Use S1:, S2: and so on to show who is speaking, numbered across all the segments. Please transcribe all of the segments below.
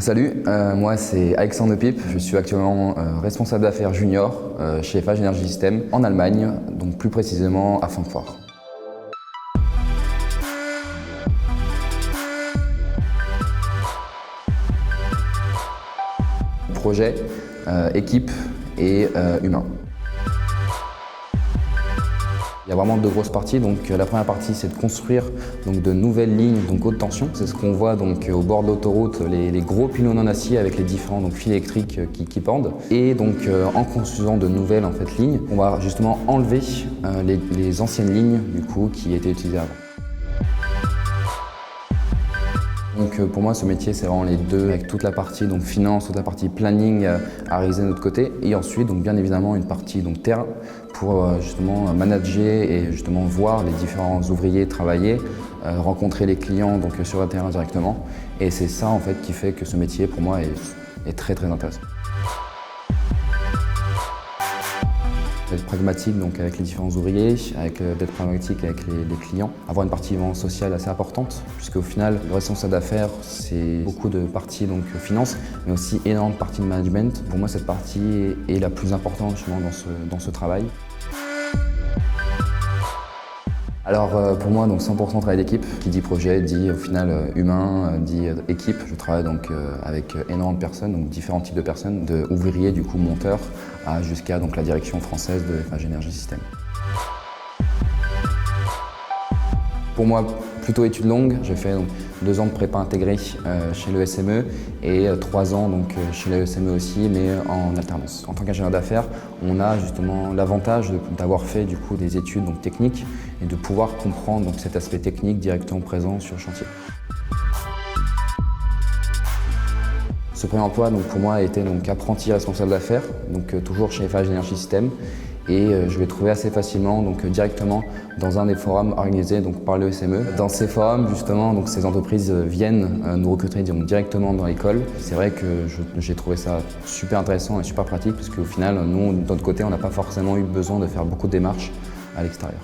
S1: Salut, moi c'est Alexandre Pipe, je suis actuellement responsable d'affaires junior chez Eiffage Energy System en Allemagne, donc plus précisément à Francfort. Projet, équipe et humain. Il y a vraiment deux grosses parties. Donc, la première partie, c'est de construire de nouvelles lignes haute tension. C'est ce qu'on voit au bord de l'autoroute, les gros pylônes en acier avec les différents fils électriques qui pendent. Et en construisant de nouvelles lignes, on va justement enlever les anciennes lignes qui étaient utilisées avant. Donc pour moi, ce métier, c'est vraiment les deux, avec toute la partie finance, toute la partie planning à réaliser de notre côté, et ensuite bien évidemment une partie terrain pour justement manager et justement voir les différents ouvriers travailler, rencontrer les clients sur le terrain directement. Et c'est ça en fait qui fait que ce métier pour moi est très très intéressant. D'être pragmatique avec les différents ouvriers, d'être pragmatique avec les clients, avoir une partie sociale assez importante, puisque au final, le responsable d'affaires, c'est beaucoup de parties finance, mais aussi énormément de parties de management. Pour moi, cette partie est la plus importante justement dans ce travail. Alors pour moi, 100% travail d'équipe, qui dit projet, dit au final humain, dit équipe. Je travaille avec énormément de personnes, différents types de personnes, de ouvriers, monteurs, jusqu'à la direction française de Eiffage Energy System. Pour moi, plutôt études longues, j'ai fait 2 ans de prépa intégrée chez le SME et 3 ans chez le SME aussi, mais en alternance. En tant qu'ingénieur d'affaires, on a justement l'avantage d'avoir fait des études techniques et de pouvoir comprendre cet aspect technique directement présent sur le chantier. Ce premier emploi pour moi a été apprenti responsable d'affaires, toujours chez Eiffage Energy System. Et je l'ai trouvé assez facilement, directement dans un des forums organisés par le SME. Dans ces forums, justement, ces entreprises viennent nous recruter directement dans l'école. C'est vrai que j'ai trouvé ça super intéressant et super pratique, parce qu'au final, nous, de notre côté, on n'a pas forcément eu besoin de faire beaucoup de démarches à l'extérieur.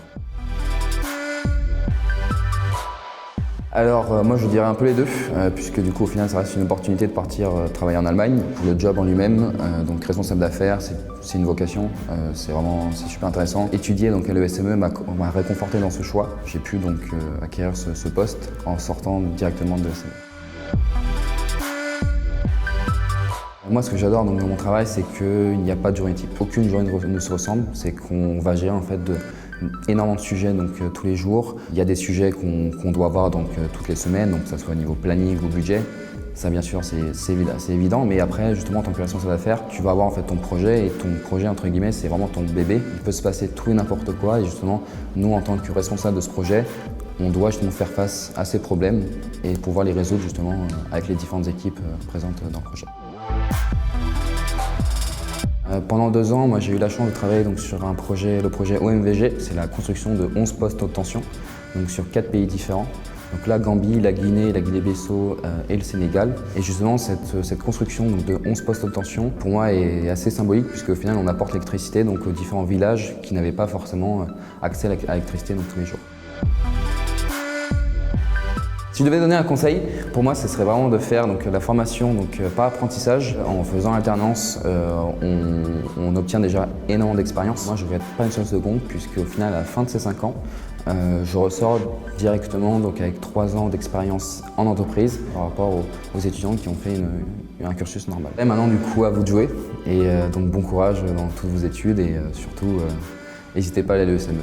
S1: Alors moi je dirais un peu les deux, puisque au final ça reste une opportunité de partir travailler en Allemagne. Pour le job en lui-même, responsable d'affaires, c'est une vocation, c'est super intéressant. Étudier à l'ESME m'a réconforté dans ce choix. J'ai pu acquérir ce poste en sortant directement de l'ESME. Moi, ce que j'adore dans mon travail, c'est qu'il n'y a pas de journée type. Aucune journée ne se ressemble. C'est qu'on va gérer énormément de sujets tous les jours. Il y a des sujets qu'on doit voir toutes les semaines, que ce soit au niveau planning ou budget. Ça, bien sûr, c'est évident. Mais après, justement, en tant que responsable d'affaires, tu vas avoir ton projet, et ton projet, entre guillemets, c'est vraiment ton bébé. Il peut se passer tout et n'importe quoi. Et justement, nous, en tant que responsable de ce projet, on doit justement faire face à ces problèmes et pouvoir les résoudre justement avec les différentes équipes présentes dans le projet. Pendant 2 ans, moi j'ai eu la chance de travailler sur le projet OMVG, c'est la construction de 11 postes haute tension, sur 4 pays différents. La Gambie, la Guinée, la Guinée-Bissau et le Sénégal. Et justement, cette construction de 11 postes haute tension, pour moi, est assez symbolique, puisqu'au final, on apporte l'électricité aux différents villages qui n'avaient pas forcément accès à l'électricité tous les jours. Si je devais donner un conseil, pour moi, ce serait vraiment de faire la formation par apprentissage. En faisant alternance, on obtient déjà énormément d'expérience. Moi, je ne regrette pas une seule seconde, puisqu'au final, à la fin de ces 5 ans, je ressors directement avec 3 ans d'expérience en entreprise par rapport aux étudiants qui ont fait un cursus normal. Et maintenant, à vous de jouer. Et bon courage dans toutes vos études et surtout, n'hésitez pas à aller à l'ESME.